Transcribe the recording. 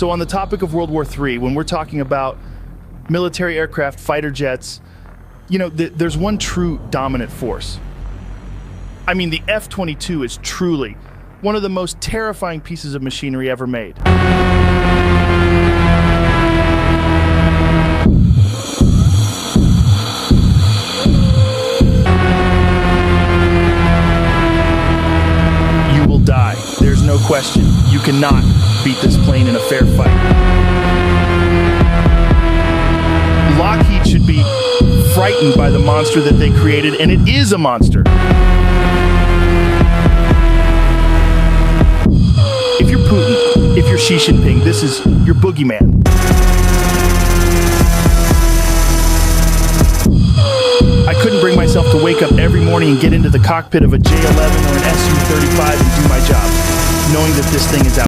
So on the topic of World War III, when we're talking about military aircraft, fighter jets, there's one true dominant force. I mean, the F-22 is truly one of the most terrifying pieces of machinery ever made. You will die. There's no question. You cannot beat this plane in a fair fight. Lockheed should be frightened by the monster that they created, and it is a monster. If you're Putin, if you're Xi Jinping, this is your boogeyman. I couldn't bring myself to wake up every morning and get into the cockpit of a J-11 or an Su-35 and do my job, knowing that this thing is out.